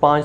5